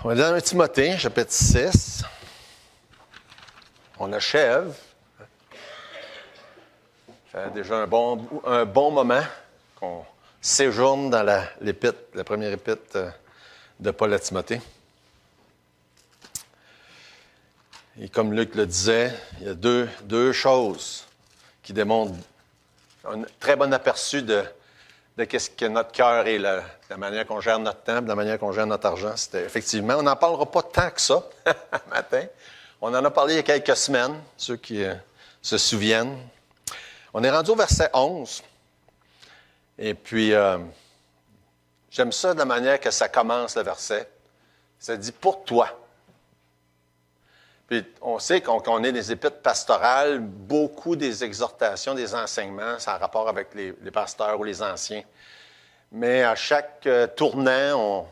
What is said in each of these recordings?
On est dans Timothée, chapitre 6. On achève. Ça fait déjà un bon moment qu'on séjourne dans la première épître de Paul à Timothée. Et comme Luc le disait, il y a deux choses qui démontrent un très bon aperçu de qu'est-ce que notre cœur est, la manière qu'on gère notre temps, la manière qu'on gère notre argent. C'était effectivement, on n'en parlera pas tant que ça matin. On en a parlé il y a quelques semaines, ceux qui se souviennent. On est rendu au verset 11. Et puis, j'aime ça de la manière que ça commence, le verset. Ça dit « pour toi ». Puis, on sait qu'on est des épîtres pastorales, beaucoup des exhortations, des enseignements, ça a rapport avec les pasteurs ou les anciens. Mais à chaque tournant,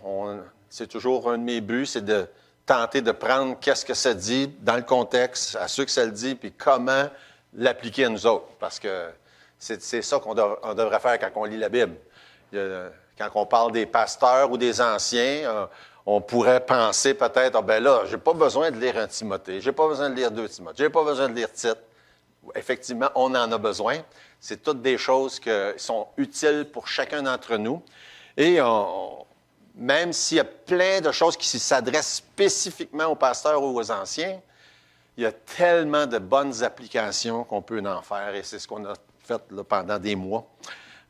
c'est toujours un de mes buts, c'est de tenter de prendre qu'est-ce que ça dit dans le contexte, à ceux que ça le dit, puis comment l'appliquer à nous autres. Parce que c'est ça qu'on devrait faire quand on lit la Bible. Quand on parle des pasteurs ou des anciens, on pourrait penser peut-être, ah ben là, j'ai pas besoin de lire un Timothée, j'ai pas besoin de lire 2 Timothée, j'ai pas besoin de lire Tite. Effectivement, on en a besoin. C'est toutes des choses qui sont utiles pour chacun d'entre nous. Et même s'il y a plein de choses qui s'adressent spécifiquement aux pasteurs ou aux anciens, il y a tellement de bonnes applications qu'on peut en faire. Et c'est ce qu'on a fait là, pendant des mois.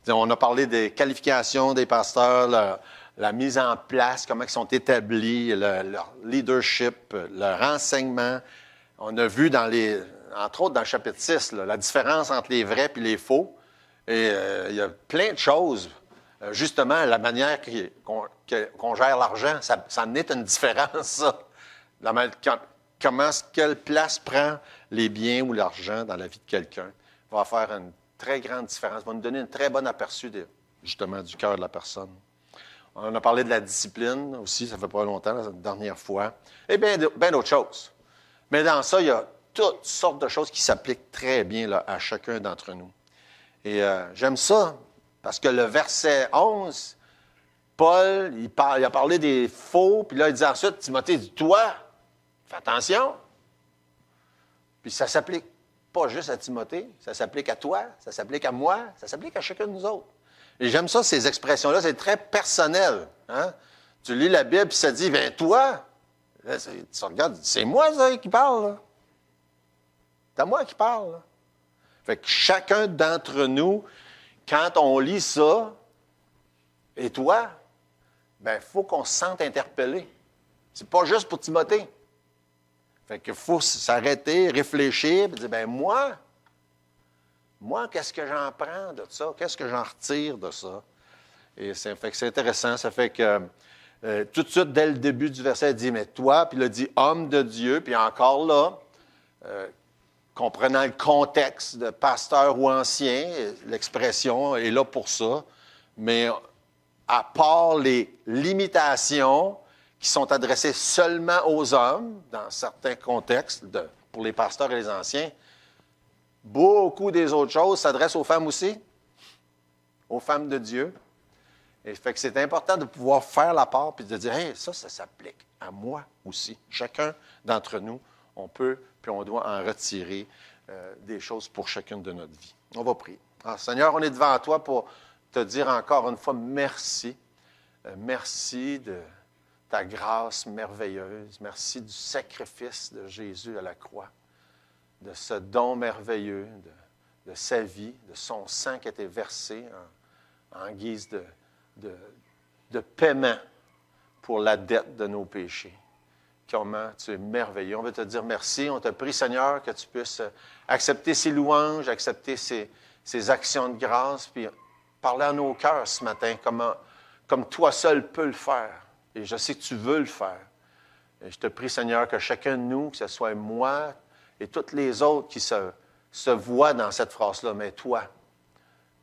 On a parlé des qualifications des pasteurs, la mise en place, comment ils sont établis, leur leadership, leur enseignement. On a vu, entre autres dans le chapitre 6, la différence entre les vrais et les faux. Et il y a plein de choses. Justement, la manière qu'on gère l'argent, ça en est une différence, ça. Quelle place prend les biens ou l'argent dans la vie de quelqu'un va faire une très grande différence, va nous donner un très bon aperçu, justement, du cœur de la personne. On a parlé de la discipline aussi, ça fait pas longtemps, la dernière fois. Et bien d'autres choses. Mais dans ça, il y a toutes sortes de choses qui s'appliquent très bien là, à chacun d'entre nous. Et j'aime ça, parce que le verset 11, Paul, il a parlé des faux, puis là, il dit ensuite, Timothée dit, toi, fais attention. Puis ça s'applique pas juste à Timothée, ça s'applique à toi, ça s'applique à moi, ça s'applique à chacun de nous autres. Et j'aime ça, ces expressions-là, c'est très personnel. Hein? Tu lis la Bible, puis ça dit, ben toi, là, tu regardes, c'est moi ça, qui parle, là. C'est à moi qui parle, là. Fait que chacun d'entre nous, quand on lit ça, et toi, ben il faut qu'on se sente interpellé. C'est pas juste pour Timothée. Fait qu'il faut s'arrêter, réfléchir, et dire, ben moi, qu'est-ce que j'en prends de ça? Qu'est-ce que j'en retire de ça? Et c'est intéressant. Ça fait que tout de suite, dès le début du verset, il dit, mais toi, puis il a dit, homme de Dieu, puis encore là, comprenant le contexte de pasteur ou ancien, l'expression est là pour ça, mais à part les limitations qui sont adressées seulement aux hommes, dans certains contextes, pour les pasteurs et les anciens, beaucoup des autres choses s'adressent aux femmes aussi, aux femmes de Dieu. Et fait que c'est important de pouvoir faire la part puis de dire, hey, ça s'applique à moi aussi. Chacun d'entre nous, on peut puis on doit en retirer des choses pour chacune de notre vie. On va prier. Alors, Seigneur, on est devant toi pour te dire encore une fois merci. Merci de ta grâce merveilleuse. Merci du sacrifice de Jésus à la croix, de ce don merveilleux, de sa vie, de son sang qui a été versé en guise de paiement pour la dette de nos péchés. Comment tu es merveilleux. On veut te dire merci. On te prie, Seigneur, que tu puisses accepter ces louanges, accepter ces actions de grâce, puis parler à nos cœurs ce matin, comme toi seul peux le faire. Et je sais que tu veux le faire. Et je te prie, Seigneur, que chacun de nous, que ce soit moi et toutes les autres qui se voient dans cette phrase-là, mais toi,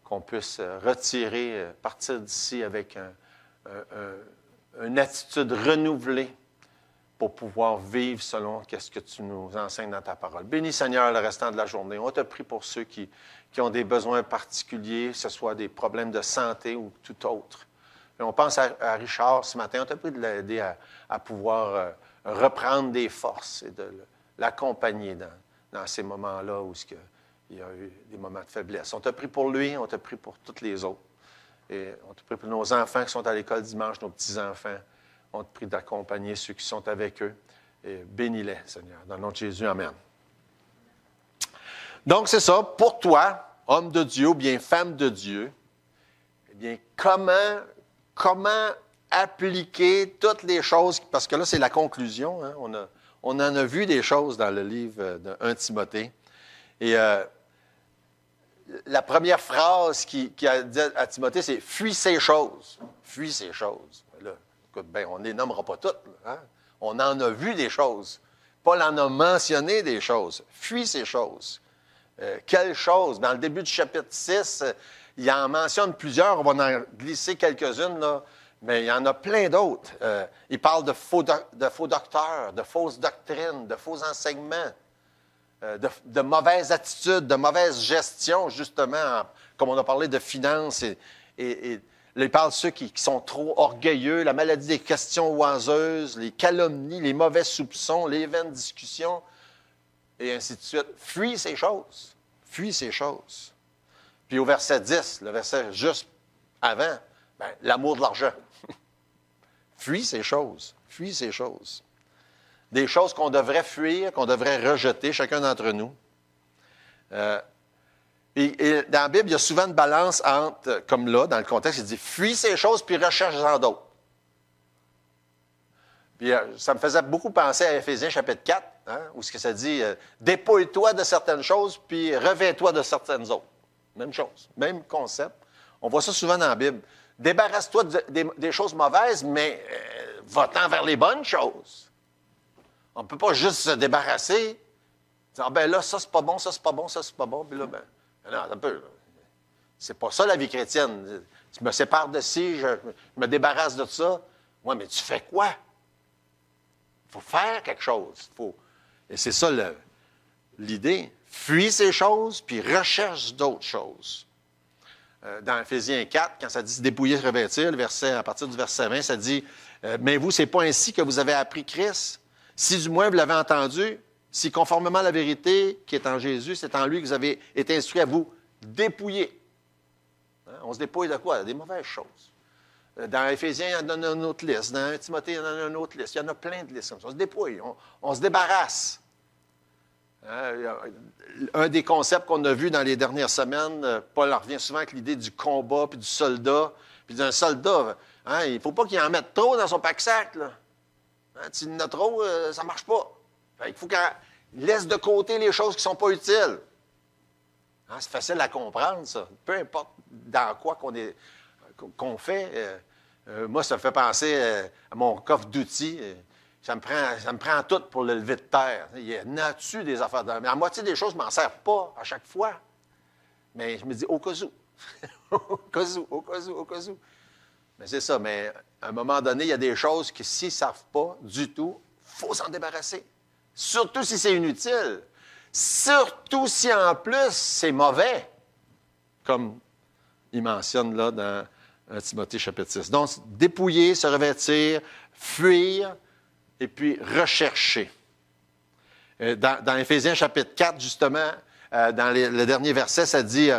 qu'on puisse retirer, partir d'ici avec une attitude renouvelée pour pouvoir vivre selon ce que tu nous enseignes dans ta parole. Bénis, Seigneur, le restant de la journée. On te prie pour ceux qui ont des besoins particuliers, que ce soit des problèmes de santé ou tout autre. Puis on pense à Richard ce matin. On t'a pris de l'aider à pouvoir reprendre des forces et de l'accompagner dans ces moments-là où il y a eu des moments de faiblesse. On t'a pris pour lui, on t'a pris pour tous les autres. Et on t'a pris pour nos enfants qui sont à l'école dimanche, nos petits-enfants. On te prie d'accompagner ceux qui sont avec eux. Et bénis-les, Seigneur. Dans le nom de Jésus, amen. Donc, c'est ça. Pour toi, homme de Dieu ou bien femme de Dieu, eh bien, comment appliquer toutes les choses, parce que là, c'est la conclusion. Hein? On en a vu des choses dans le livre de 1 Timothée. Et la première phrase qu'il a dit à Timothée, c'est « Fuis ces choses ». Fuis ces choses. Là, écoute, bien, on ne les nommera pas toutes. Là, hein? On en a vu des choses. Paul en a mentionné des choses. Fuis ces choses. Quelles choses? Dans le début du chapitre 6, il en mentionne plusieurs. On va en glisser quelques-unes, là, mais il y en a plein d'autres. Il parle de faux docteurs, de fausses doctrines, de faux enseignements, de mauvaises attitudes, de mauvaise gestion, justement, comme on a parlé de finances. Et là, il parle de ceux qui sont trop orgueilleux, la maladie des questions oiseuses, les calomnies, les mauvais soupçons, les vaines discussions, et ainsi de suite. Fuis ces choses. Fuis ces choses. Puis au verset 10, le verset juste avant, l'amour de l'argent. Fuis ces choses. Fuis ces choses. Des choses qu'on devrait fuir, qu'on devrait rejeter, chacun d'entre nous. Et dans la Bible, il y a souvent une balance entre, comme là, dans le contexte, il dit « Fuis ces choses, puis recherche-en d'autres ». Puis ça me faisait beaucoup penser à Éphésiens chapitre 4, hein, où ce que ça dit dépouille-toi de certaines choses, puis revêt-toi de certaines autres. Même chose, même concept. On voit ça souvent dans la Bible. Débarrasse-toi des choses mauvaises, mais va-t'en vers les bonnes choses. On ne peut pas juste se débarrasser. Dire, ah ben là, ça c'est pas bon, ça c'est pas bon, ça c'est pas bon, puis là, non, un peu. C'est pas ça la vie chrétienne. Je me sépare de ci, je me débarrasse de ça. Oui, mais tu fais quoi? Il faut faire quelque chose. Et c'est ça l'idée. Fuis ces choses, puis recherche d'autres choses. Dans Éphésiens 4, quand ça dit se dépouiller, se revêtir, à partir du verset 20, ça dit mais vous, c'est pas ainsi que vous avez appris Christ. Si du moins vous l'avez entendu, si conformément à la vérité qui est en Jésus, c'est en lui que vous avez été instruits à vous dépouiller. Hein? On se dépouille de quoi? Des mauvaises choses. Dans Éphésiens, il y en a une autre liste. Dans Timothée, il y en a une autre liste. Il y en a plein de listes. On se dépouille, on se débarrasse. Un des concepts qu'on a vu dans les dernières semaines, Paul revient souvent avec l'idée du combat, puis du soldat. Puis d'un soldat, hein, il ne faut pas qu'il en mette trop dans son pack-sac. Hein, s'il en a trop, ça ne marche pas. Il faut qu'il laisse de côté les choses qui ne sont pas utiles. Hein, c'est facile à comprendre, ça. Peu importe dans quoi qu'on fait. Moi, ça me fait penser à mon coffre d'outils. Ça me prend tout pour le lever de terre. Il y en a-tu des affaires de... Mais la moitié des choses, je ne m'en sers pas à chaque fois. Mais je me dis, au cas où. Au cas où. Mais c'est ça. Mais à un moment donné, il y a des choses que s'ils ne savent pas du tout, il faut s'en débarrasser. Surtout si c'est inutile. Surtout si, en plus, c'est mauvais. Comme il mentionne là dans 1 Timothée chapitre 6. Donc, dépouiller, se revêtir, fuir, et puis rechercher. Dans Éphésiens chapitre 4, justement, dans le dernier verset, ça dit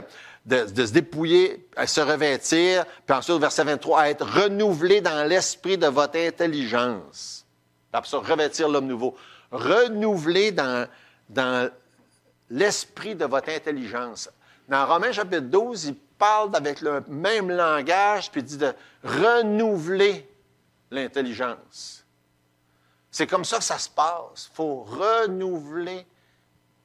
de se dépouiller, à se revêtir, puis ensuite, au verset 23, à être renouvelé dans l'esprit de votre intelligence. Puis après ça, revêtir l'homme nouveau. Renouvelé dans l'esprit de votre intelligence. Dans Romains chapitre 12, il parle avec le même langage, puis il dit de renouveler l'intelligence. C'est comme ça que ça se passe. Il faut renouveler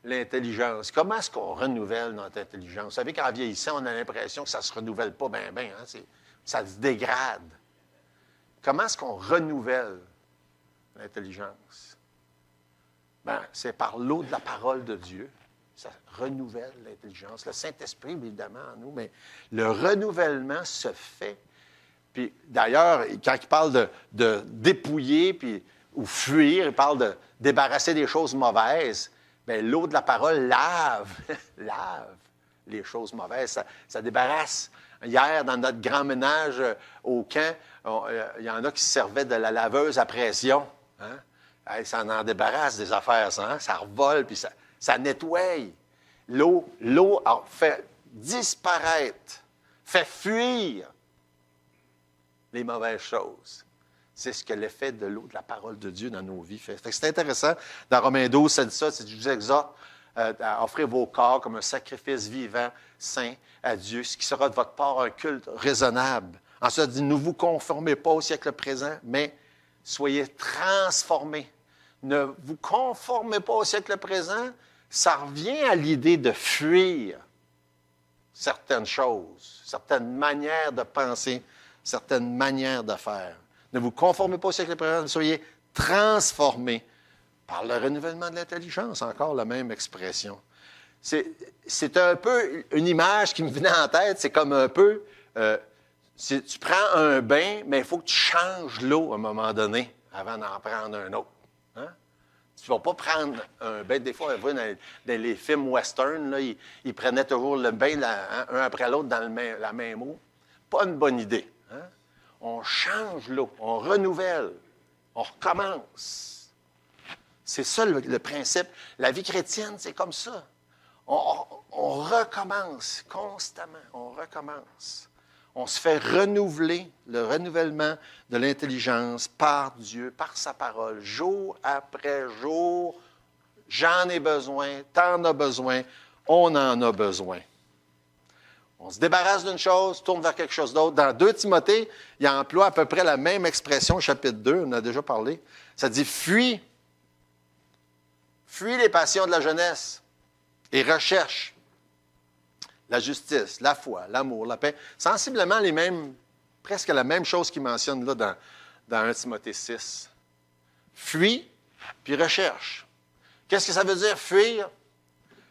l'intelligence. Comment est-ce qu'on renouvelle notre intelligence? Vous savez qu'en vieillissant, on a l'impression que ça ne se renouvelle pas bien, hein? Ça se dégrade. Comment est-ce qu'on renouvelle l'intelligence? C'est par l'eau de la parole de Dieu. Ça renouvelle l'intelligence. Le Saint-Esprit, évidemment, en nous, mais le renouvellement se fait. Puis d'ailleurs, quand il parle de dépouiller, ou fuir, il parle de débarrasser des choses mauvaises. Bien, l'eau de la parole lave les choses mauvaises. Ça débarrasse. Hier, dans notre grand ménage au camp, Il y en a qui se servaient de la laveuse à pression. Hein? Hey, ça en débarrasse des affaires, ça. Hein? Ça revole, puis ça nettoie. L'eau fait disparaître, fait fuir les mauvaises choses. C'est ce que l'effet de l'eau, de la parole de Dieu dans nos vies fait. C'est intéressant. Dans Romains 12, ça dit ça. Je vous exhorte à offrir vos corps comme un sacrifice vivant, saint à Dieu, ce qui sera de votre part un culte raisonnable. Ensuite, il dit, ne vous conformez pas au siècle présent, mais soyez transformés. Ne vous conformez pas au siècle présent, ça revient à l'idée de fuir certaines choses, certaines manières de penser, certaines manières de faire. Ne vous conformez pas au siècle présent, mais soyez transformés par le renouvellement de l'intelligence, encore la même expression. C'est un peu une image qui me venait en tête, c'est comme un peu, tu prends un bain, mais il faut que tu changes l'eau à un moment donné avant d'en prendre un autre. Hein? Tu ne vas pas prendre un bain. Des fois, dans les films western, là, ils prenaient toujours le bain un après l'autre dans la même eau. Pas une bonne idée. Hein? On change l'eau, on renouvelle, on recommence. C'est ça le principe. La vie chrétienne, c'est comme ça. On recommence constamment, on recommence. On se fait renouveler, le renouvellement de l'intelligence par Dieu, par sa parole, jour après jour. J'en ai besoin, t'en as besoin, on en a besoin. On se débarrasse d'une chose, tourne vers quelque chose d'autre. Dans 2 Timothée, il emploie à peu près la même expression, chapitre 2, on en a déjà parlé. Ça dit « Fuis les passions de la jeunesse et recherche la justice, la foi, l'amour, la paix. » Sensiblement presque la même chose qu'il mentionne là dans 1 Timothée 6. Fuis, puis recherche. Qu'est-ce que ça veut dire, fuir?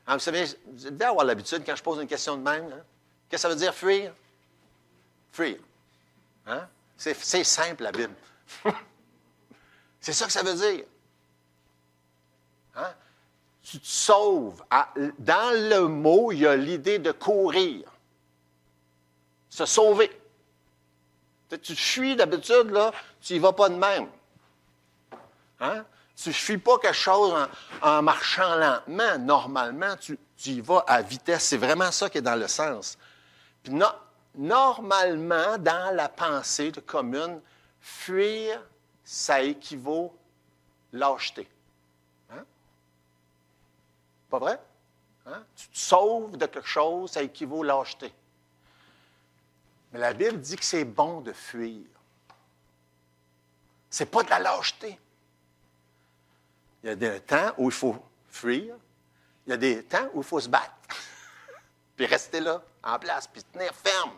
Vous savez, vous devez avoir l'habitude, quand je pose une question de même, hein? Qu'est-ce que ça veut dire, fuir? Fuir. Hein? C'est simple, la Bible. C'est ça que ça veut dire. Hein? Tu te sauves. Dans le mot, il y a l'idée de courir. Se sauver. Tu fuis d'habitude, là, tu n'y vas pas de même. Hein? Tu ne fuis pas quelque chose en marchant lentement. Normalement, tu y vas à vitesse. C'est vraiment ça qui est dans le sens. Puis normalement, dans la pensée commune, fuir, ça équivaut lâcheté. Hein? Pas vrai? Hein? Tu te sauves de quelque chose, ça équivaut lâcheté. Mais la Bible dit que c'est bon de fuir. C'est pas de la lâcheté. Il y a des temps où il faut fuir. Il y a des temps où il faut se battre. Puis rester là, en place, puis tenir ferme.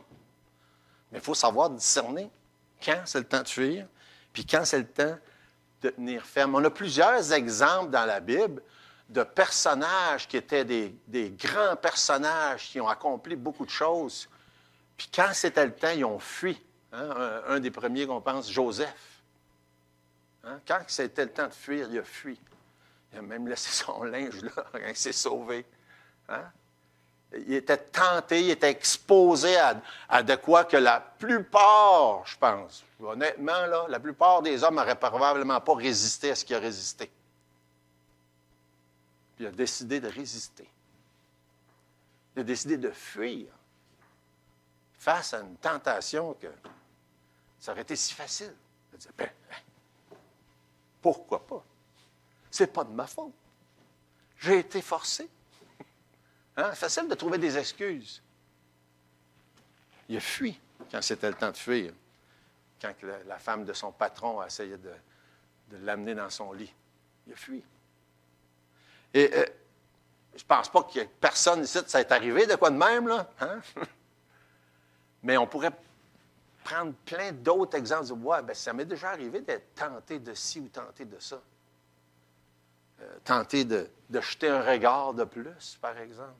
Mais il faut savoir discerner quand c'est le temps de fuir, puis quand c'est le temps de tenir ferme. On a plusieurs exemples dans la Bible de personnages qui étaient des grands personnages qui ont accompli beaucoup de choses. Puis quand c'était le temps, ils ont fui. Hein? Un des premiers qu'on pense, Joseph. Hein? Quand c'était le temps de fuir, il a fui. Il a même laissé son linge là, quand il s'est sauvé. Hein? Il était tenté, il était exposé à de quoi que la plupart, je pense, honnêtement, là, la plupart des hommes n'auraient probablement pas résisté à ce qu'il a résisté. Puis il a décidé de résister. Il a décidé de fuir face à une tentation que ça aurait été si facile. Il a dit, pourquoi pas? C'est pas de ma faute. J'ai été forcé. Hein? C'est facile de trouver des excuses. Il a fui quand c'était le temps de fuir. Quand la femme de son patron a essayé de l'amener dans son lit. Il a fui. Et je ne pense pas qu'il y ait personne ici, ça est arrivé de quoi de même, là. Hein? Mais on pourrait prendre plein d'autres exemples. Ouais, bien, ça m'est déjà arrivé d'être tenté de ci ou tenté de ça. Tenté de jeter un regard de plus, par exemple.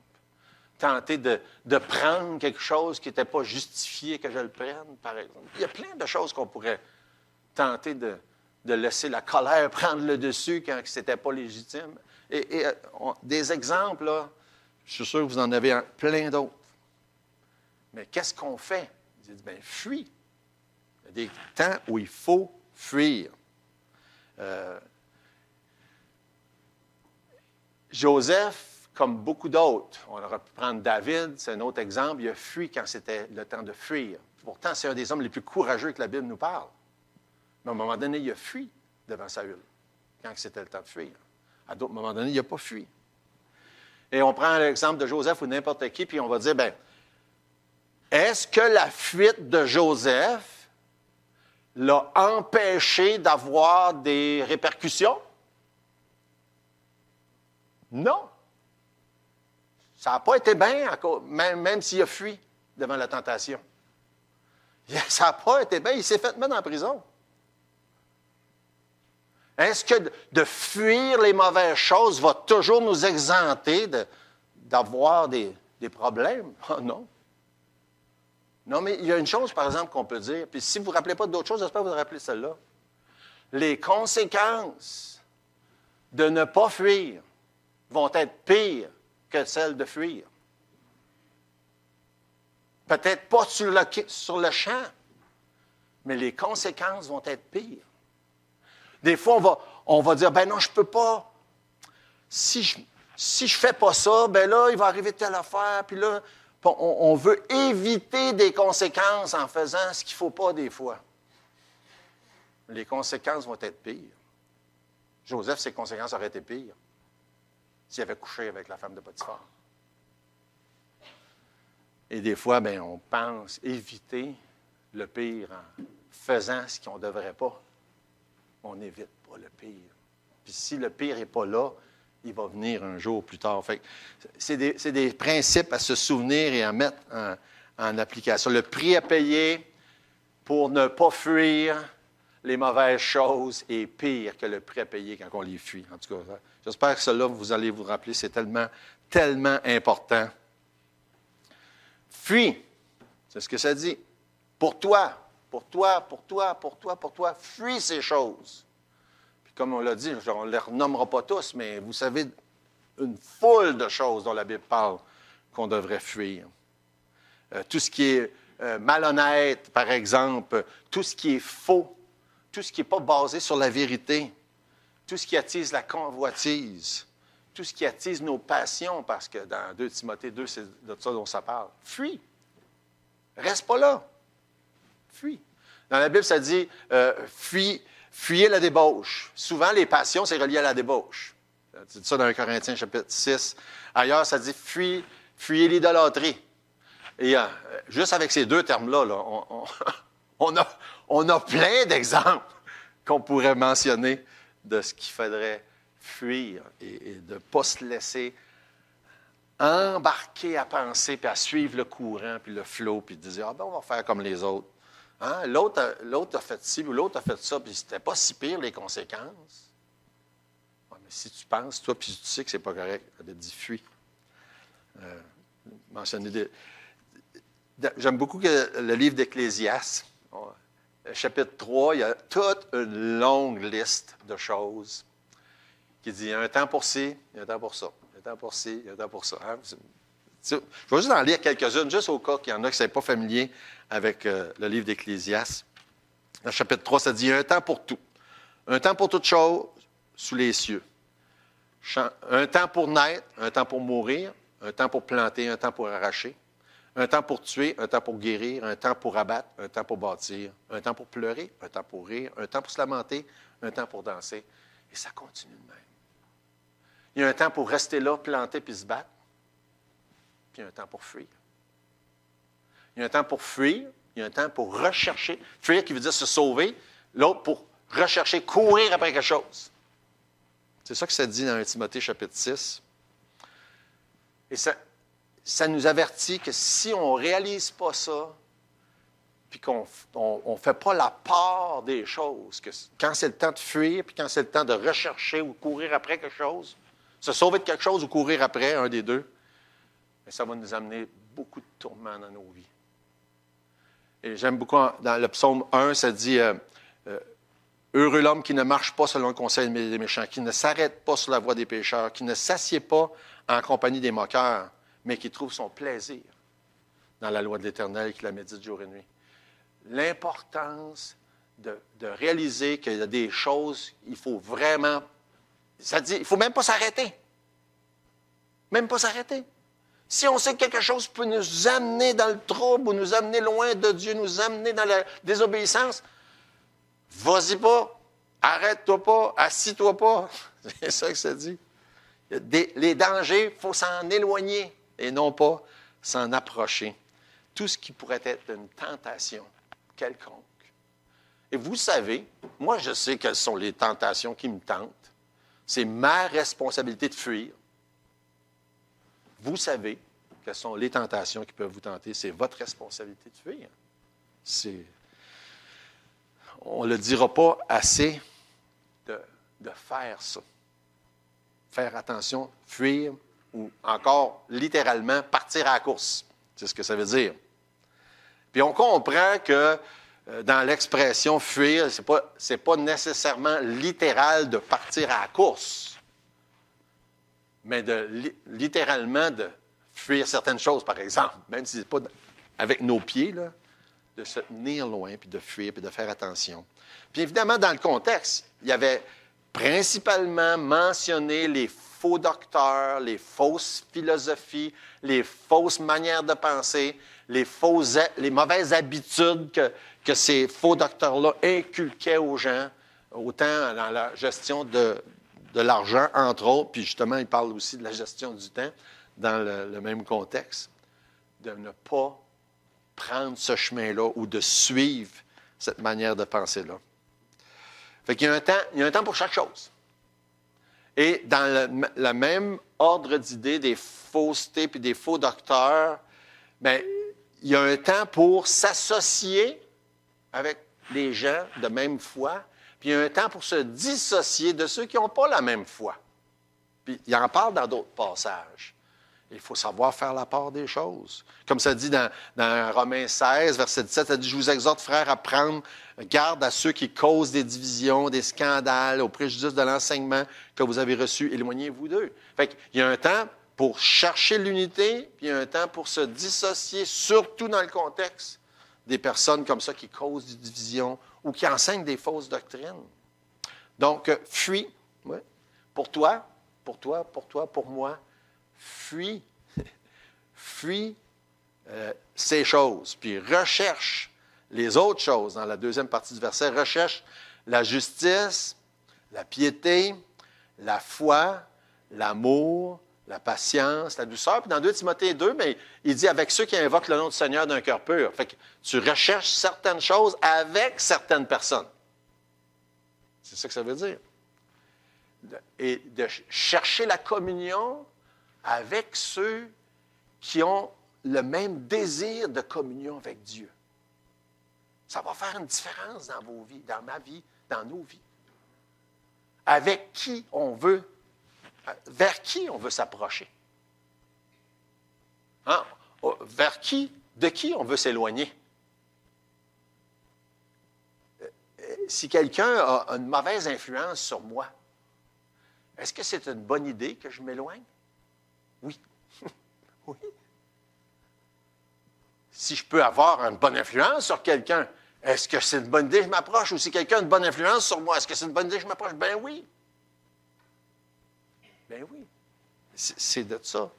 Tenter de prendre quelque chose qui n'était pas justifié que je le prenne, par exemple. Il y a plein de choses qu'on pourrait tenter de laisser la colère prendre le dessus quand ce n'était pas légitime. Et des exemples, là, je suis sûr que vous en avez plein d'autres. Mais qu'est-ce qu'on fait? Il dit, bien, fuis. Il y a des temps où il faut fuir. Joseph, comme beaucoup d'autres, on aurait pu prendre David, c'est un autre exemple, il a fui quand c'était le temps de fuir. Pourtant, c'est un des hommes les plus courageux que la Bible nous parle. Mais à un moment donné, il a fui devant Saül, quand c'était le temps de fuir. À d'autres moments donnés, il n'a pas fui. Et on prend l'exemple de Joseph ou n'importe qui, puis on va dire, bien, est-ce que la fuite de Joseph l'a empêché d'avoir des répercussions? Non. Ça n'a pas été bien, même s'il a fui devant la tentation. Ça n'a pas été bien, il s'est fait mettre en prison. Est-ce que de fuir les mauvaises choses va toujours nous exempter d'avoir des problèmes? Oh, non. Non, mais il y a une chose, par exemple, qu'on peut dire, puis si vous ne vous rappelez pas d'autres choses, j'espère que vous vous rappelez celle-là. Les conséquences de ne pas fuir vont être pires que celles de fuir. Peut-être pas sur le champ, mais les conséquences vont être pires. Des fois, on va dire, ben non, je ne peux pas. Si je ne fais pas ça, ben là, il va arriver telle affaire, puis là, on veut éviter des conséquences en faisant ce qu'il ne faut pas des fois. Les conséquences vont être pires. Joseph, ses conséquences auraient été pires s'il avait couché avec la femme de Potiphar. Et des fois, ben, on pense éviter le pire en faisant ce qu'on ne devrait pas. On n'évite pas le pire. Puis si le pire n'est pas là, il va venir un jour plus tard. Fait que c'est des principes à se souvenir et à mettre en application. Le prix à payer pour ne pas fuir les mauvaises choses est pire que le prix à payer quand on les fuit. En tout cas, j'espère que cela, vous allez vous rappeler, c'est tellement, tellement important. Fuis, c'est ce que ça dit. Pour toi, fuis ces choses. Puis comme on l'a dit, on ne les renommera pas tous, mais vous savez, une foule de choses dont la Bible parle qu'on devrait fuir. Tout ce qui est malhonnête, par exemple, tout ce qui est faux, tout ce qui n'est pas basé sur la vérité, tout ce qui attise la convoitise, tout ce qui attise nos passions, parce que dans 2 Timothée 2, c'est de ça dont ça parle. Fuis. Reste pas là. Fuis. Dans la Bible, ça dit fuyez la débauche. Souvent, les passions, c'est relié à la débauche. C'est ça dans 1 Corinthiens, chapitre 6. Ailleurs, ça dit fuyez l'idolâtrie. Et juste avec ces deux termes-là, on a plein d'exemples qu'on pourrait mentionner de ce qu'il faudrait fuir et de ne pas se laisser embarquer à penser, puis à suivre le courant, puis le flot, puis de dire, on va faire comme les autres. Hein? L'autre a fait ci, ou l'autre a fait ça, puis c'était pas si pire les conséquences. Ouais, mais si tu penses, toi, puis tu sais que c'est pas correct, elle a dit fuis. J'aime beaucoup le livre d'Ecclésiaste. Chapitre 3, il y a toute une longue liste de choses qui dit il y a un temps pour ci, il y a un temps pour ça. Il y a un temps pour ci, il y a un temps pour ça. Hein? Je vais juste en lire quelques-unes, juste au cas qu'il y en a qui ne sont pas familiers avec le livre d'Ecclésiaste. Dans le chapitre 3, ça dit il y a un temps pour tout. Un temps pour toute chose sous les cieux. Un temps pour naître, un temps pour mourir, un temps pour planter, un temps pour arracher. Un temps pour tuer, un temps pour guérir, un temps pour abattre, un temps pour bâtir, un temps pour pleurer, un temps pour rire, un temps pour se lamenter, un temps pour danser. Et ça continue de même. Il y a un temps pour rester là, planter puis se battre, puis un temps pour fuir. Il y a un temps pour fuir, il y a un temps pour rechercher. Fuir qui veut dire se sauver, l'autre pour rechercher, courir après quelque chose. C'est ça que ça dit dans 1 Timothée chapitre 6. Et ça nous avertit que si on ne réalise pas ça, puis qu'on ne fait pas la part des choses, que quand c'est le temps de fuir, puis quand c'est le temps de rechercher ou courir après quelque chose, se sauver de quelque chose ou courir après, un des deux, bien, ça va nous amener beaucoup de tourments dans nos vies. Et j'aime beaucoup, dans le psaume 1, ça dit heureux l'homme qui ne marche pas selon le conseil des méchants, qui ne s'arrête pas sur la voie des pécheurs, qui ne s'assied pas en compagnie des moqueurs, mais qui trouve son plaisir dans la loi de l'Éternel et qui la médite jour et nuit. l'importance de réaliser qu'il y a des choses, il faut vraiment, ça dit, il ne faut même pas s'arrêter. Même pas s'arrêter. Si on sait que quelque chose peut nous amener dans le trouble ou nous amener loin de Dieu, nous amener dans la désobéissance, vas-y pas, arrête-toi pas, assis-toi pas. C'est ça que ça dit. Les dangers, il faut s'en éloigner et non pas s'en approcher. Tout ce qui pourrait être une tentation quelconque. Et vous savez, moi je sais quelles sont les tentations qui me tentent. C'est ma responsabilité de fuir. Vous savez quelles sont les tentations qui peuvent vous tenter. C'est votre responsabilité de fuir. On ne le dira pas assez de faire ça. Faire attention, fuir, ou encore, littéralement, partir à la course. C'est ce que ça veut dire. Puis on comprend que dans l'expression fuir, c'est pas nécessairement littéral de partir à la course, mais littéralement de fuir certaines choses, par exemple, même si ce n'est pas avec nos pieds, là, de se tenir loin, puis de fuir, puis de faire attention. Puis évidemment, dans le contexte, il y avait principalement mentionné les faux docteurs, les fausses philosophies, les fausses manières de penser, les mauvaises habitudes que ces faux docteurs-là inculquaient aux gens, autant dans la gestion de l'argent, entre autres, puis justement, il parle aussi de la gestion du temps dans le même contexte, de ne pas prendre ce chemin-là ou de suivre cette manière de penser-là. Fait qu'il y a un temps pour chaque chose. Et dans le même ordre d'idées des faussetés puis des faux docteurs, bien, il y a un temps pour s'associer avec les gens de même foi, puis il y a un temps pour se dissocier de ceux qui n'ont pas la même foi. Puis il en parle dans d'autres passages. Il faut savoir faire la part des choses. Comme ça dit dans Romains 16, verset 17, ça dit « Je vous exhorte, frères, à prendre garde à ceux qui causent des divisions, des scandales, au préjudice de l'enseignement que vous avez reçu. Éloignez-vous d'eux. » Fait qu'il y a un temps pour chercher l'unité, puis il y a un temps pour se dissocier, surtout dans le contexte des personnes comme ça qui causent des divisions ou qui enseignent des fausses doctrines. Donc, fuis. Ouais. Pour toi, pour moi, fuis. Fuis ces choses, puis recherche les autres choses. Dans la deuxième partie du verset, recherche la justice, la piété, la foi, l'amour, la patience, la douceur. Puis dans 2 Timothée 2, mais il dit avec ceux qui invoquent le nom du Seigneur d'un cœur pur. Fait que tu recherches certaines choses avec certaines personnes. C'est ça que ça veut dire. Et de chercher la communion avec ceux qui ont le même désir de communion avec Dieu. Ça va faire une différence dans vos vies, dans ma vie, dans nos vies. Avec qui on veut, vers qui on veut s'approcher. Hein? De qui on veut s'éloigner. Si quelqu'un a une mauvaise influence sur moi, est-ce que c'est une bonne idée que je m'éloigne? Oui. Oui. Si je peux avoir une bonne influence sur quelqu'un, est-ce que c'est une bonne idée que je m'approche? Ou si quelqu'un a une bonne influence sur moi, est-ce que c'est une bonne idée que je m'approche? Ben oui. Ben oui. C'est de ça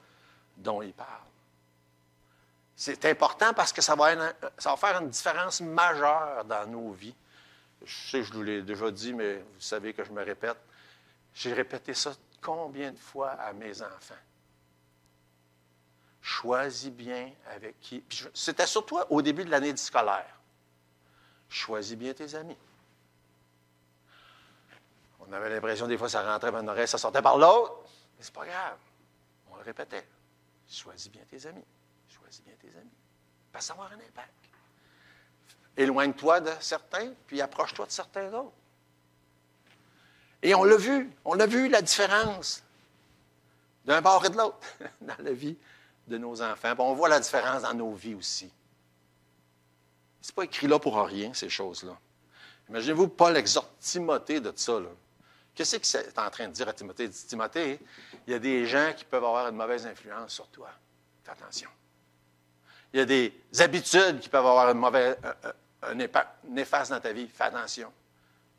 dont il parle. C'est important parce que ça va faire une différence majeure dans nos vies. Je sais, je vous l'ai déjà dit, mais vous savez que je me répète. J'ai répété ça combien de fois à mes enfants? Choisis bien avec qui. C'était surtout au début de l'année scolaire. Choisis bien tes amis. On avait l'impression, des fois, ça rentrait par une oreille, ça sortait par l'autre. Mais c'est pas grave. On le répétait. Choisis bien tes amis. Choisis bien tes amis. Parce que ça va avoir un impact. Éloigne-toi de certains, puis approche-toi de certains autres. Et on l'a vu la différence d'un bord et de l'autre dans la vie de nos enfants. Puis on voit la différence dans nos vies aussi. Ce n'est pas écrit là pour rien, ces choses-là. Imaginez-vous, Paul exhorte Timothée de ça. Là. Qu'est-ce qu'il est en train de dire à Timothée? Il dit, Timothée, il y a des gens qui peuvent avoir une mauvaise influence sur toi. Fais attention. Il y a des habitudes qui peuvent avoir un impact néfaste dans ta vie, fais attention.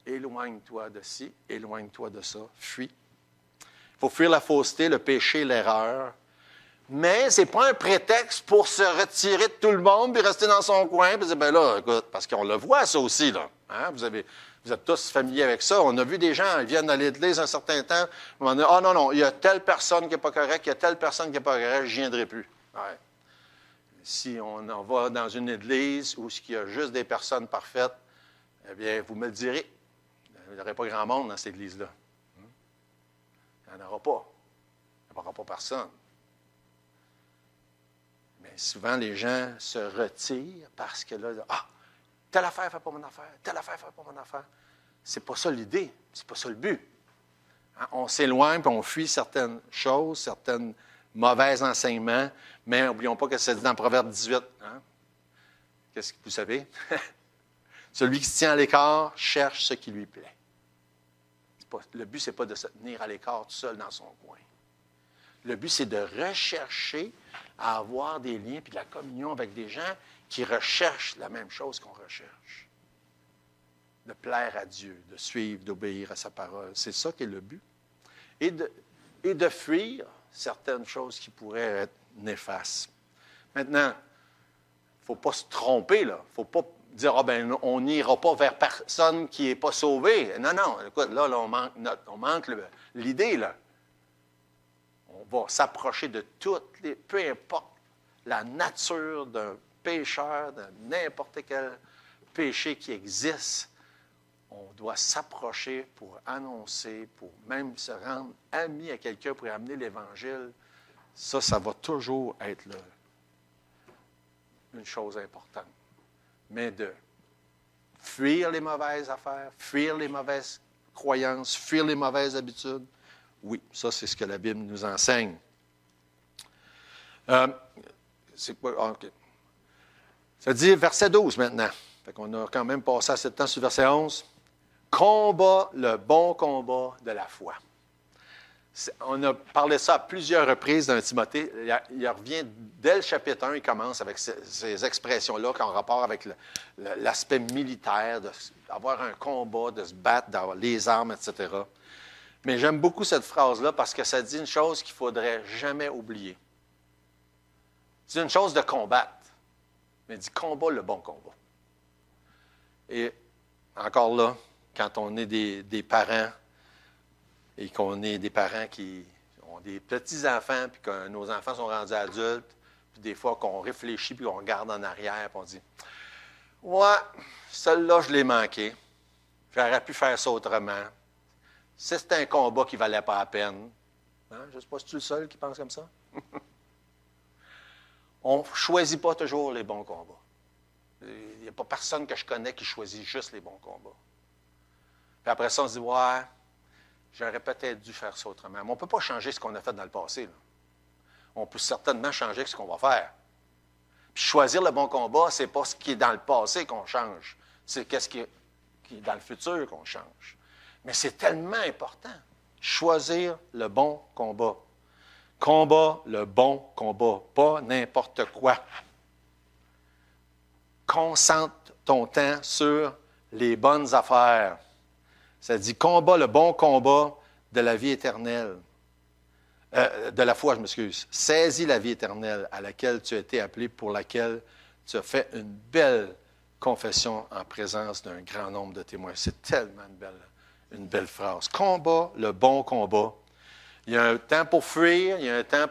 Éloigne-toi de ci, éloigne-toi de ça, fuis. Il faut fuir la fausseté, le péché, l'erreur. Mais ce n'est pas un prétexte pour se retirer de tout le monde puis rester dans son coin puis dire, ben là, écoute, parce qu'on le voit ça aussi, là. Hein? Vous êtes tous familiers avec ça. On a vu des gens, ils viennent à l'église un certain temps, on dit, ah non, il y a telle personne qui n'est pas correcte, il y a telle personne qui n'est pas correcte, je ne viendrai plus. Ouais. Si on en va dans une église où il y a juste des personnes parfaites, eh bien, vous me le direz. Il n'y aurait pas grand monde dans cette église-là. Il n'y en aura pas. Il n'y aura pas personne. Mais souvent, les gens se retirent parce que là, telle affaire ne fait pas mon affaire, telle affaire ne fait pas mon affaire. C'est pas ça l'idée, c'est pas ça le but. Hein? On s'éloigne et on fuit certaines choses, certains mauvais enseignements, mais n'oublions pas que c'est dit dans Proverbe 18. Hein? Qu'est-ce que vous savez? Celui qui se tient à l'écart cherche ce qui lui plaît. Le but, ce n'est pas de se tenir à l'écart tout seul dans son coin. Le but, c'est de rechercher à avoir des liens et de la communion avec des gens qui recherchent la même chose qu'on recherche. De plaire à Dieu, de suivre, d'obéir à sa parole. C'est ça qui est le but. Et de fuir certaines choses qui pourraient être néfastes. Maintenant, il ne faut pas se tromper, là. Il ne faut pas dire, on n'ira pas vers personne qui n'est pas sauvé. Non, écoute, là on manque l'idée, là. On va s'approcher de toutes les, peu importe la nature d'un pécheur, de n'importe quel péché qui existe, on doit s'approcher pour annoncer, pour même se rendre ami à quelqu'un pour amener l'Évangile. Ça va toujours être une chose importante. Mais de fuir les mauvaises affaires, fuir les mauvaises croyances, fuir les mauvaises habitudes, oui, ça, c'est ce que la Bible nous enseigne. C'est quoi? OK. Ça dit verset 12 maintenant. Fait qu'on a quand même passé assez de temps sur verset 11. Combat le bon combat de la foi. On a parlé de ça à plusieurs reprises dans Timothée. Il revient dès le chapitre 1, il commence avec ces expressions-là qui ont rapport avec l'aspect militaire, d'avoir un combat, de se battre, d'avoir les armes, etc. Mais j'aime beaucoup cette phrase-là parce que ça dit une chose qu'il ne faudrait jamais oublier. C'est une chose de combattre, mais il dit combat le bon combat. Et encore là, quand on est des parents et qu'on est des parents qui ont des petits-enfants puis que nos enfants sont rendus adultes, puis des fois qu'on réfléchit puis qu'on regarde en arrière puis on dit « Ouais, celle-là, je l'ai manqué. J'aurais pu faire ça autrement. C'est un combat qui ne valait pas la peine. Hein? Je ne sais pas si tu es le seul qui pense comme ça. On ne choisit pas toujours les bons combats. Il n'y a pas personne que je connais qui choisit juste les bons combats. Puis après ça, on se dit, ouais, j'aurais peut-être dû faire ça autrement. Mais on ne peut pas changer ce qu'on a fait dans le passé. Là. On peut certainement changer ce qu'on va faire. Puis choisir le bon combat, ce n'est pas ce qui est dans le passé qu'on change. C'est qu'est-ce qui est dans le futur qu'on change. Mais c'est tellement important. Choisir le bon combat. Combat le bon combat, pas n'importe quoi. Concentre ton temps sur les bonnes affaires. Ça dit combat le bon combat de la vie éternelle. De la foi, je m'excuse. Saisis la vie éternelle à laquelle tu as été appelé, pour laquelle tu as fait une belle confession en présence d'un grand nombre de témoins. C'est tellement une belle phrase. Combat le bon combat. Il y a un temps pour fuir, il y a un temps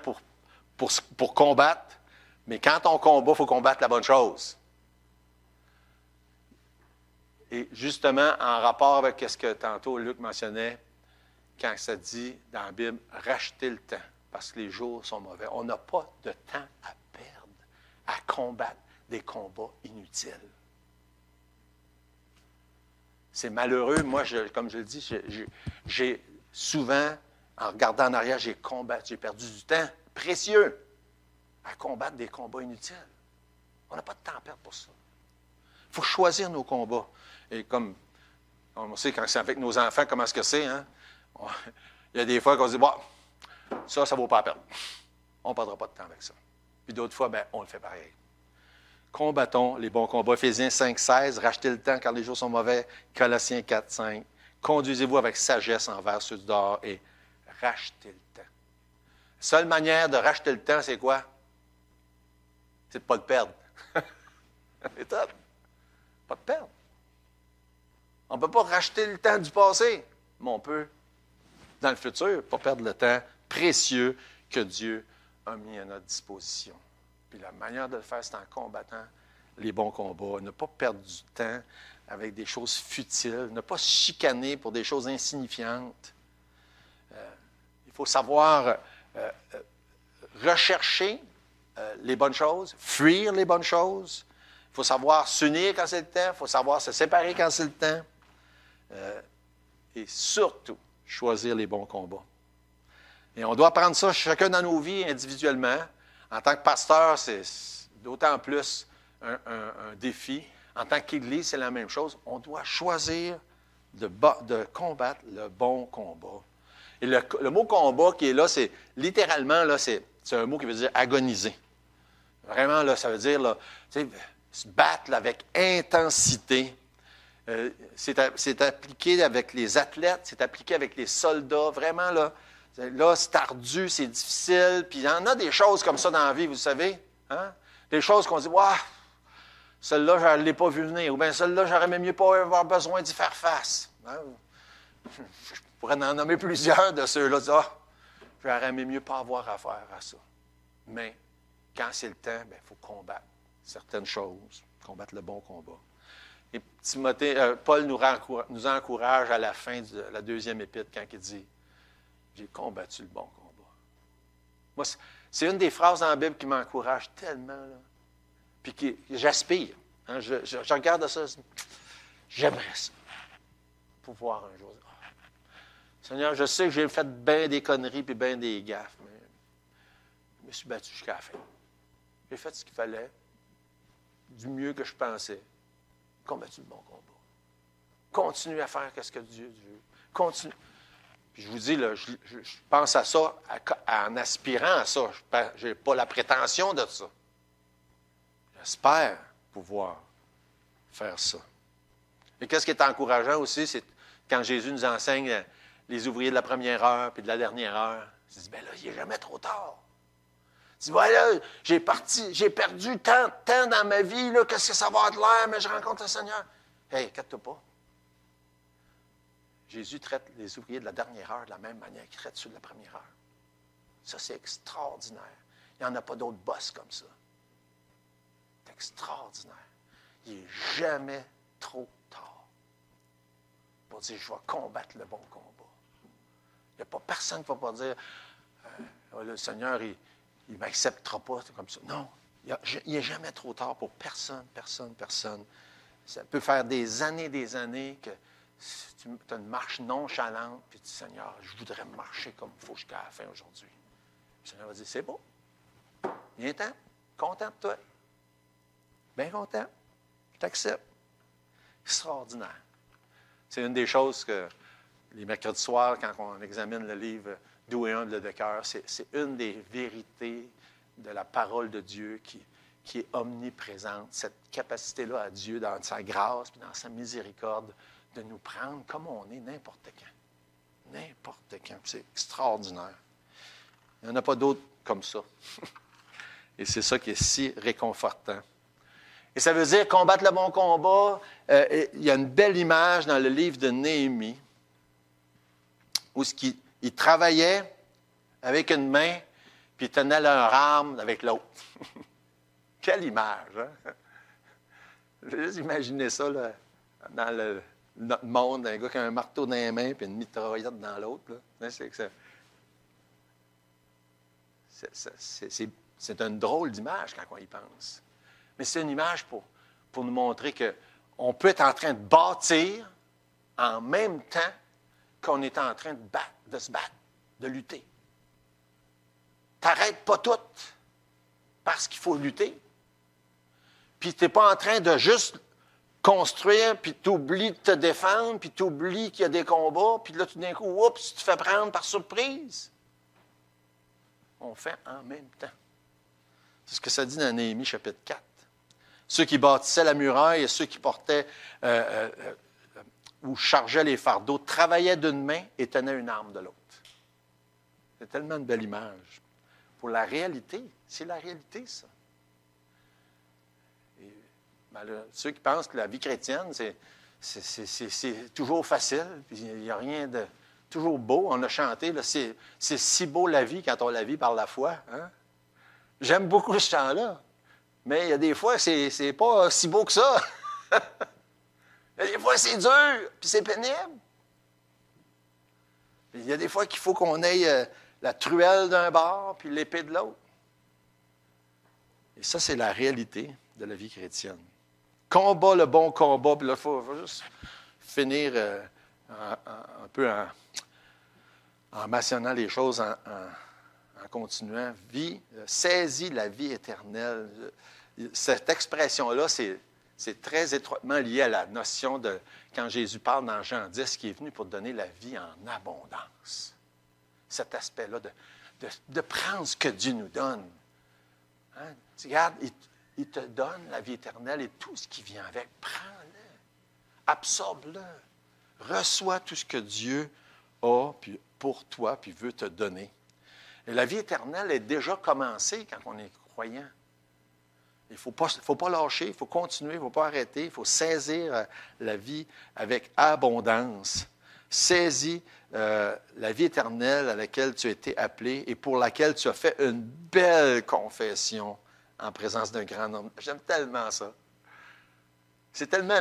pour combattre, mais quand on combat, il faut combattre la bonne chose. Et justement, en rapport avec ce que tantôt Luc mentionnait, quand ça dit dans la Bible, rachetez le temps, parce que les jours sont mauvais. On n'a pas de temps à perdre, à combattre des combats inutiles. C'est malheureux. Moi, comme je le dis, j'ai souvent, en regardant en arrière, j'ai perdu du temps précieux à combattre des combats inutiles. On n'a pas de temps à perdre pour ça. Il faut choisir nos combats. Et comme on sait, quand c'est avec nos enfants, comment est-ce que c'est, hein? Il y a des fois qu'on se dit, bon, ça ne vaut pas la peine. On ne perdra pas de temps avec ça. Puis d'autres fois, on le fait pareil. Combattons les bons combats. Éphésiens 5,16, rachetez le temps car les jours sont mauvais. Colossiens 4,5, conduisez-vous avec sagesse envers ceux du dehors et rachetez le temps. La seule manière de racheter le temps, c'est quoi? C'est de ne pas le perdre. C'est tout. Pas de perdre. On ne peut pas racheter le temps du passé, mais on peut, dans le futur, pas perdre le temps précieux que Dieu a mis à notre disposition. Puis la manière de le faire, c'est en combattant les bons combats, ne pas perdre du temps avec des choses futiles, ne pas se chicaner pour des choses insignifiantes. Il faut savoir rechercher les bonnes choses, fuir les bonnes choses. Il faut savoir s'unir quand c'est le temps, il faut savoir se séparer quand c'est le temps. Et surtout, choisir les bons combats. Et on doit prendre ça chacun dans nos vies individuellement. En tant que pasteur, c'est d'autant plus un défi. En tant qu'Église, c'est la même chose. On doit choisir de combattre le bon combat. Et le mot combat qui est là, c'est littéralement, là, c'est un mot qui veut dire agoniser. Vraiment, là, ça veut dire là, se battre là, avec intensité. C'est appliqué avec les athlètes, c'est appliqué avec les soldats. Vraiment, là, c'est ardu, c'est difficile. Puis il y en a des choses comme ça dans la vie, vous savez. Hein? Des choses qu'on dit, waouh, celle-là, je ne l'ai pas vu venir. Ou bien celle-là, j'aurais même mieux pas avoir besoin d'y faire face. Hein? Je pourrais en nommer plusieurs de ceux-là. J'aurais même mieux pas avoir affaire à ça. Mais quand c'est le temps, il faut combattre certaines choses, combattre le bon combat. Et Paul nous encourage à la fin de la deuxième épître quand il dit « J'ai combattu le bon combat ». Moi, c'est une des phrases dans la Bible qui m'encourage tellement, là, puis que j'aspire. Hein, je regarde ça, j'aimerais ça, pouvoir un jour dire « Seigneur, je sais que j'ai fait bien des conneries puis bien des gaffes, mais je me suis battu jusqu'à la fin. J'ai fait ce qu'il fallait, du mieux que je pensais. Combattu le bon combat. Continue à faire ce que Dieu veut. Continue. Puis je vous dis, là, je pense à ça en aspirant à ça. Je n'ai pas la prétention de ça. J'espère pouvoir faire ça. Et qu'est-ce qui est encourageant aussi, c'est quand Jésus nous enseigne les ouvriers de la première heure puis de la dernière heure. Il dit, bien là, il n'est jamais trop tard. Il dit, voilà, j'ai perdu tant de temps dans ma vie, là, qu'est-ce que ça va être l'air, mais je rencontre le Seigneur. Hey, inquiète-toi pas. Jésus traite les ouvriers de la dernière heure de la même manière qu'il traite ceux de la première heure. Ça, c'est extraordinaire. Il n'y en a pas d'autres boss comme ça. C'est extraordinaire. Il n'est jamais trop tard pour dire, je vais combattre le bon combat. Il n'y a pas personne qui ne va pas dire, le Seigneur, il ne m'acceptera pas comme ça. Non, il n'est jamais trop tard pour personne. Ça peut faire des années que tu as une marche nonchalante, puis tu dis, Seigneur, je voudrais marcher comme il faut jusqu'à la fin aujourd'hui. Le Seigneur va dire, c'est beau. Viens-t'en, content de toi. Bien content. Je t'accepte. Extraordinaire. C'est une des choses que les mercredis soirs, quand on examine le livre Doux et humble de cœur, c'est une des vérités de la parole de Dieu qui est omniprésente. Cette capacité-là à Dieu, dans sa grâce et dans sa miséricorde, de nous prendre comme on est n'importe quand. N'importe quand. C'est extraordinaire. Il n'y en a pas d'autre comme ça. Et c'est ça qui est si réconfortant. Et ça veut dire combattre le bon combat. Il y a une belle image dans le livre de Néhémie où ils travaillaient avec une main puis ils tenaient leur arme avec l'autre. Quelle image, hein? Juste imaginez ça là, dans notre monde, un gars qui a un marteau dans les mains puis une mitraillette dans l'autre. C'est une drôle d'image quand on y pense. Mais c'est une image pour nous montrer qu'on peut être en train de bâtir en même temps qu'on est en train de se battre, de lutter. T'arrêtes pas tout parce qu'il faut lutter. Puis tu n'es pas en train de juste construire, puis tu oublies de te défendre, puis tu oublies qu'il y a des combats, puis là, tout d'un coup, oups, tu te fais prendre par surprise. On fait en même temps. C'est ce que ça dit dans Néhémie, chapitre 4. Ceux qui bâtissaient la muraille et ceux qui portaient ou chargeaient les fardeaux travaillaient d'une main et tenaient une arme de l'autre. C'est tellement une belle image. Pour la réalité, c'est la réalité, ça. Et, ceux qui pensent que la vie chrétienne, c'est toujours facile, puis il n'y a rien de toujours beau. On a chanté, là, c'est si beau la vie quand on la vit par la foi. Hein? J'aime beaucoup ce chant-là, mais il y a des fois, c'est pas si beau que ça. Il y a des fois, c'est dur, puis c'est pénible. Il y a des fois qu'il faut qu'on ait la truelle d'un bord, puis l'épée de l'autre. Et ça, c'est la réalité de la vie chrétienne. Combat le bon combat, puis là, il faut juste finir un peu en mentionnant les choses, en continuant. Saisis la vie éternelle. Cette expression-là, c'est très étroitement lié à la notion de, quand Jésus parle dans Jean 10, qui est venu pour donner la vie en abondance. Cet aspect-là de prendre ce que Dieu nous donne. Hein? Tu regardes, il te donne la vie éternelle et tout ce qui vient avec. Prends-le, absorbe-le, reçois tout ce que Dieu a puis pour toi puis veut te donner. Et la vie éternelle est déjà commencée quand on est croyant. Il ne faut pas lâcher, il faut continuer, il ne faut pas arrêter, il faut saisir la vie avec abondance. Saisis la vie éternelle à laquelle tu as été appelé et pour laquelle tu as fait une belle confession en présence d'un grand nombre. J'aime tellement ça. C'est tellement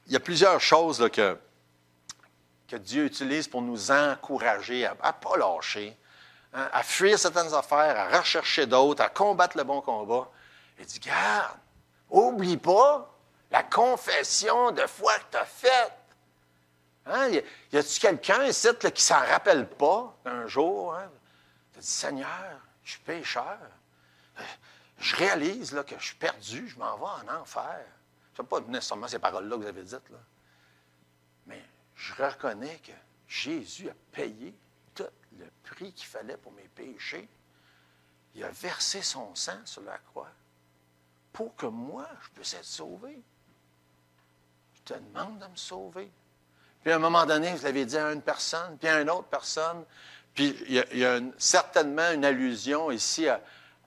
Il y a plusieurs choses là, que Dieu utilise pour nous encourager à ne pas lâcher, hein, à fuir certaines affaires, à rechercher d'autres, à combattre le bon combat. Il dit, garde, oublie pas la confession de foi que tu as faite. Hein? Y a-t-il quelqu'un ici là, qui ne s'en rappelle pas un jour? Hein? Tu as dit, Seigneur, je suis pécheur. Je réalise là, que je suis perdu, je m'en vais en enfer. Ce n'est pas nécessairement ces paroles-là que vous avez dites, là. Mais je reconnais que Jésus a payé tout le prix qu'il fallait pour mes péchés. Il a versé son sang sur la croix pour que moi, je puisse être sauvé. Je te demande de me sauver. Puis à un moment donné, vous l'avez dit à une personne, puis à une autre personne. Puis il y a certainement une allusion ici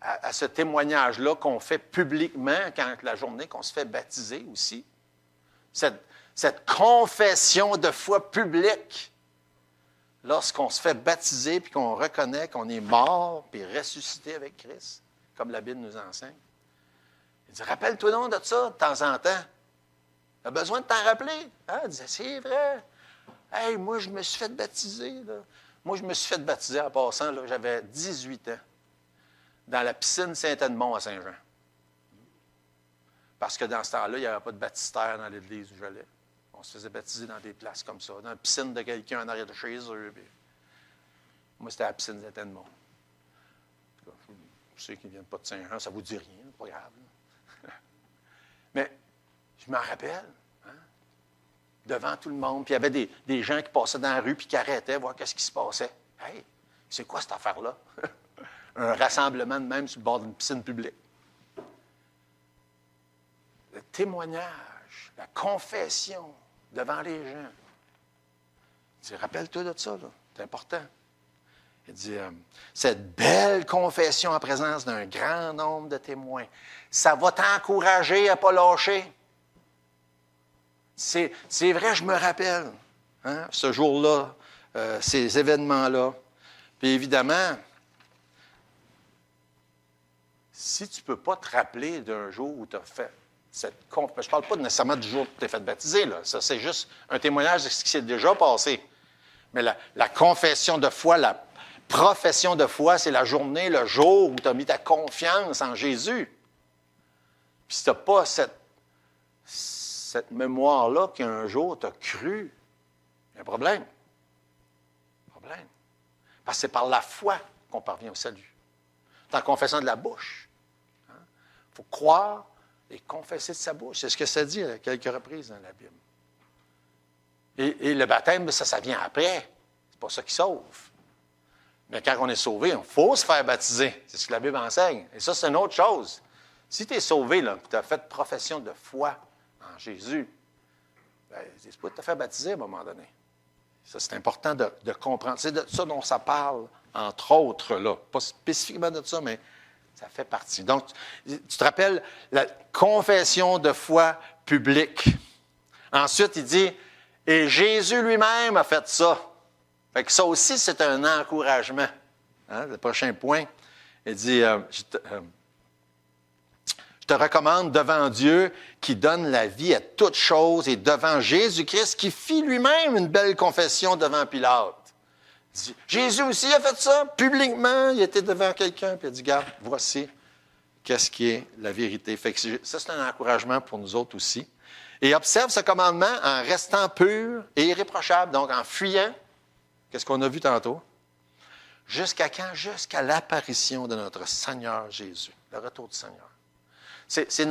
à ce témoignage-là qu'on fait publiquement quand la journée qu'on se fait baptiser aussi. Cette confession de foi publique, lorsqu'on se fait baptiser puis qu'on reconnaît qu'on est mort puis ressuscité avec Christ, comme la Bible nous enseigne. Il dit, rappelle-toi donc de ça de temps en temps. Tu as besoin de t'en rappeler. Hein? Il disait, c'est vrai. Hey, moi, je me suis fait baptiser. Là. Moi, je me suis fait baptiser en passant, là, j'avais 18 ans, dans la piscine Saint-Edmond à Saint-Jean. Parce que dans ce temps-là, il n'y avait pas de baptistère dans l'église où j'allais. On se faisait baptiser dans des places comme ça, dans la piscine de quelqu'un en arrière de chez eux. Puis moi, c'était la piscine Saint-Edmond. Je sais qu'ils ne viennent pas de Saint-Jean, ça ne vous dit rien, c'est pas grave. Mais je m'en rappelle, hein, devant tout le monde. Puis il y avait des gens qui passaient dans la rue puis qui arrêtaient, voir qu'est-ce qui se passait. Hey, c'est quoi cette affaire-là? Un rassemblement de même sur le bord d'une piscine publique. Le témoignage, la confession devant les gens. Il dit, rappelle-toi de ça, là. C'est important. Il dit, cette belle confession en présence d'un grand nombre de témoins, ça va t'encourager à ne pas lâcher. C'est vrai, je me rappelle, hein, ce jour-là, ces événements-là. Puis évidemment, si tu ne peux pas te rappeler d'un jour où tu as fait cette confession, je ne parle pas nécessairement du jour où tu t'es fait baptiser, là. Ça, c'est juste un témoignage de ce qui s'est déjà passé. Mais la confession de foi, la profession de foi, c'est la journée, le jour où tu as mis ta confiance en Jésus. Puis si tu n'as pas cette mémoire-là qu'un jour tu as cru, il y a un problème. Problème. Parce que c'est par la foi qu'on parvient au salut. C'est en confessant de la bouche. Il faut croire et confesser de sa bouche. C'est ce que ça dit à quelques reprises dans la Bible. Et le baptême, ça vient après. C'est pas ça qui sauve. Mais quand on est sauvé, il faut se faire baptiser. C'est ce que la Bible enseigne. Et ça, c'est une autre chose. Si tu es sauvé, tu as fait profession de foi en Jésus, ben, c'est pas te faire baptiser à un moment donné. Ça, c'est important de comprendre. C'est de ça dont ça parle, entre autres, là. Pas spécifiquement de ça, mais ça fait partie. Donc, tu te rappelles la confession de foi publique. Ensuite, il dit, et Jésus lui-même a fait ça. Fait que ça aussi, c'est un encouragement. Hein? Le prochain point, il dit, je te recommande devant Dieu qui donne la vie à toutes choses et devant Jésus-Christ qui fit lui-même une belle confession devant Pilate. Il dit, Jésus aussi a fait ça publiquement. Il était devant quelqu'un puis il a dit, regarde, voici qu'est-ce qui est la vérité. Fait que ça, c'est un encouragement pour nous autres aussi. Et observe ce commandement en restant pur et irréprochable, donc en fuyant. Qu'est-ce qu'on a vu tantôt? Jusqu'à quand? Jusqu'à l'apparition de notre Seigneur Jésus, le retour du Seigneur. C'est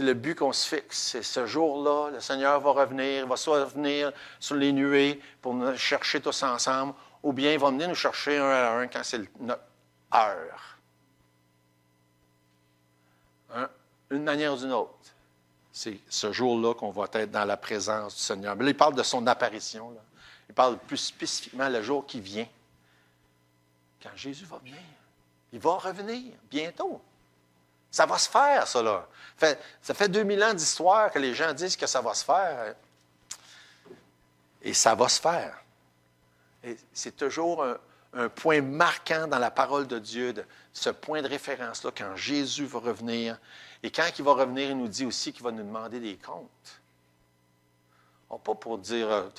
le but qu'on se fixe. C'est ce jour-là, le Seigneur va revenir, il va soit venir sur les nuées pour nous chercher tous ensemble, ou bien il va venir nous chercher un à un quand c'est notre heure. Une manière ou d'une autre. C'est ce jour-là qu'on va être dans la présence du Seigneur. Mais là, il parle de son apparition. Là. Il parle plus spécifiquement le jour qui vient. Quand Jésus va venir. Il va revenir bientôt. Ça va se faire, ça, là. Ça fait 2000 ans d'histoire que les gens disent que ça va se faire. Et ça va se faire. Et c'est toujours un point marquant dans la parole de Dieu, ce point de référence-là, quand Jésus va revenir. Et quand il va revenir, il nous dit aussi qu'il va nous demander des comptes. Pas pour dire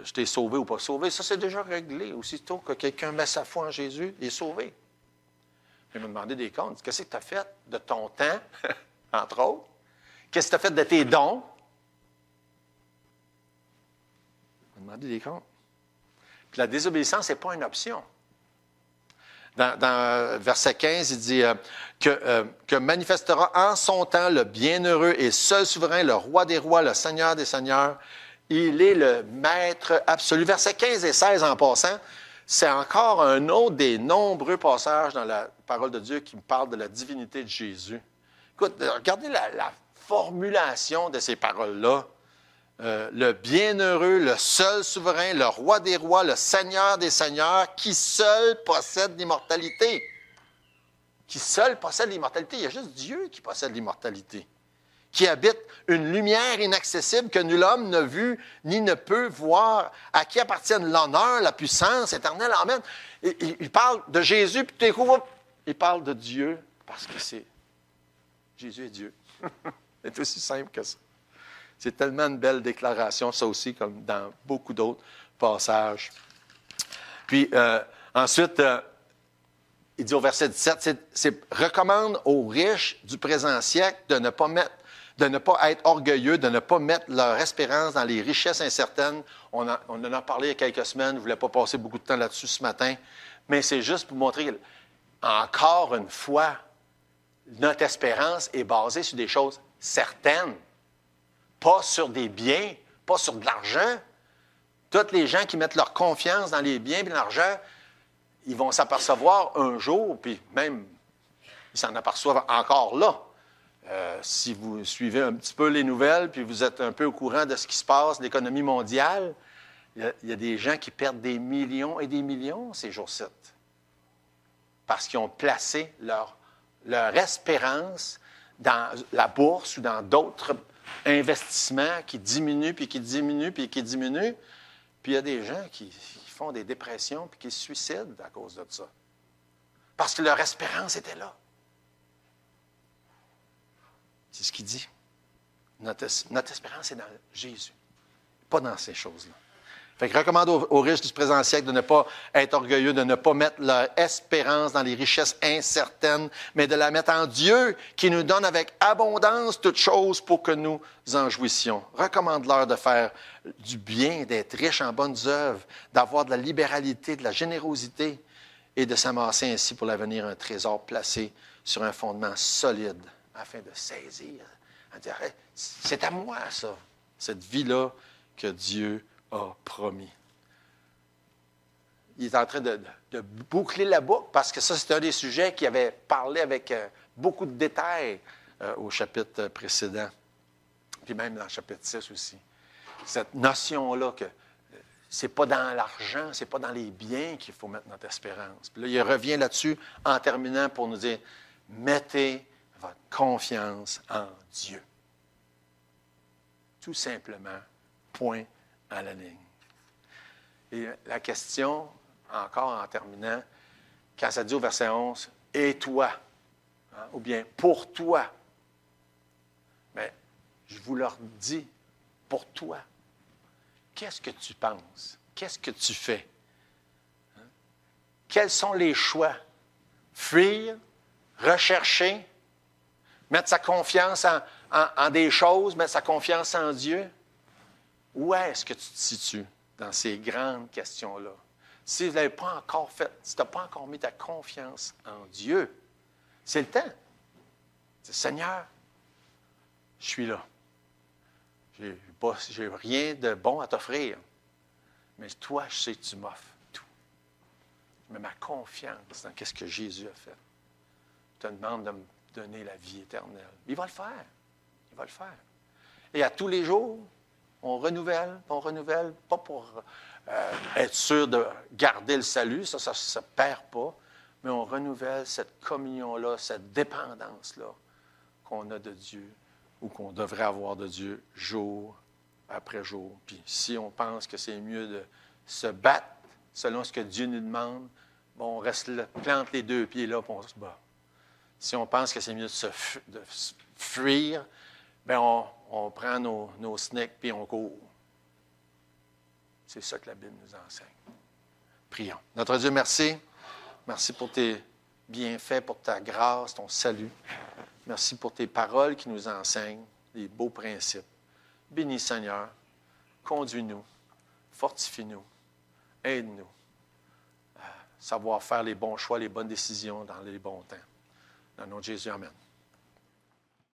je t'ai sauvé ou pas sauvé. Ça, c'est déjà réglé. Aussitôt que quelqu'un met sa foi en Jésus, il est sauvé. Il va me demander des comptes. Qu'est-ce que tu as fait de ton temps, entre autres? Qu'est-ce que tu as fait de tes dons? Il va me demander des comptes. Puis la désobéissance n'est pas une option. Dans verset 15, il dit que manifestera en son temps le bienheureux et seul souverain, le roi des rois, le seigneur des seigneurs. Il est le maître absolu. Verset 15 et 16 en passant, c'est encore un autre des nombreux passages dans la parole de Dieu qui me parle de la divinité de Jésus. Écoute, regardez la formulation de ces paroles-là. Le bienheureux, le seul souverain, le roi des rois, le seigneur des seigneurs, qui seul possède l'immortalité. Qui seul possède l'immortalité. Il y a juste Dieu qui possède l'immortalité. Qui habite une lumière inaccessible que nul homme n'a vue ni ne peut voir, à qui appartiennent l'honneur, la puissance éternelle. Amen. Il parle de Jésus, puis tout d'un coup, il parle de Dieu, parce que Jésus est Dieu. C'est aussi simple que ça. C'est tellement une belle déclaration, ça aussi, comme dans beaucoup d'autres passages. Puis, ensuite, il dit au verset 17, recommande aux riches du présent siècle de ne pas être orgueilleux, de ne pas mettre leur espérance dans les richesses incertaines. On en a parlé il y a quelques semaines, je ne voulais pas passer beaucoup de temps là-dessus ce matin, mais c'est juste pour montrer encore une fois, notre espérance est basée sur des choses certaines. Pas sur des biens, pas sur de l'argent. Tous les gens qui mettent leur confiance dans les biens et l'argent, ils vont s'apercevoir un jour, puis même, ils s'en aperçoivent encore là. Si vous suivez un petit peu les nouvelles, puis vous êtes un peu au courant de ce qui se passe, l'économie mondiale, il y a des gens qui perdent des millions et des millions ces jours-ci. Parce qu'ils ont placé leur espérance dans la bourse ou dans d'autres investissements qui diminuent, puis qui diminuent, puis qui diminuent. Puis il y a des gens qui font des dépressions, puis qui se suicident à cause de ça. Parce que leur espérance était là. C'est ce qu'il dit. Notre espérance est dans Jésus, pas dans ces choses-là. Fait que recommande aux riches du présent siècle de ne pas être orgueilleux, de ne pas mettre leur espérance dans les richesses incertaines, mais de la mettre en Dieu qui nous donne avec abondance toutes choses pour que nous en jouissions. Recommande-leur de faire du bien, d'être riches en bonnes œuvres, d'avoir de la libéralité, de la générosité et de s'amasser ainsi pour l'avenir un trésor placé sur un fondement solide afin de saisir, à dire, hey, c'est à moi ça, cette vie-là que Dieu a promis. Il est en train de boucler la boucle parce que ça, c'est un des sujets qu'il avait parlé avec beaucoup de détails au chapitre précédent, puis même dans le chapitre 6 aussi. Cette notion-là que c'est pas dans l'argent, c'est pas dans les biens qu'il faut mettre notre espérance. Puis là, il revient là-dessus en terminant pour nous dire, mettez votre confiance en Dieu. Tout simplement, point à la ligne. Et la question, encore en terminant, quand ça dit au verset 11, « Et toi? Hein, ou bien « Pour toi? » Bien, je vous leur dis, « Pour toi? » Qu'est-ce que tu penses? Qu'est-ce que tu fais? Hein? Quels sont les choix? Fuir? Rechercher? Mettre sa confiance en des choses? Mettre sa confiance en Dieu? Où est-ce que tu te situes dans ces grandes questions-là? Si vous ne l'avez pas encore fait, si tu n'as pas encore mis ta confiance en Dieu, c'est le temps. C'est, Seigneur, je suis là. Je n'ai rien de bon à t'offrir. Mais toi, je sais que tu m'offres tout. Je mets ma confiance dans ce que Jésus a fait. Je te demande de me donner la vie éternelle. Il va le faire. Il va le faire. Et à tous les jours, on renouvelle, pas pour être sûr de garder le salut, ça ne se perd pas, mais on renouvelle cette communion-là, cette dépendance-là qu'on a de Dieu ou qu'on devrait avoir de Dieu jour après jour. Puis si on pense que c'est mieux de se battre selon ce que Dieu nous demande, bon, on reste là, plante les deux pieds là, puis on se bat. Si on pense que c'est mieux de fuir, bien, on prend nos snacks puis on court. C'est ça que la Bible nous enseigne. Prions. Notre Dieu, merci. Merci pour tes bienfaits, pour ta grâce, ton salut. Merci pour tes paroles qui nous enseignent des beaux principes. Bénis, Seigneur. Conduis-nous. Fortifie-nous. Aide-nous à savoir faire les bons choix, les bonnes décisions dans les bons temps. Dans le nom de Jésus, amen.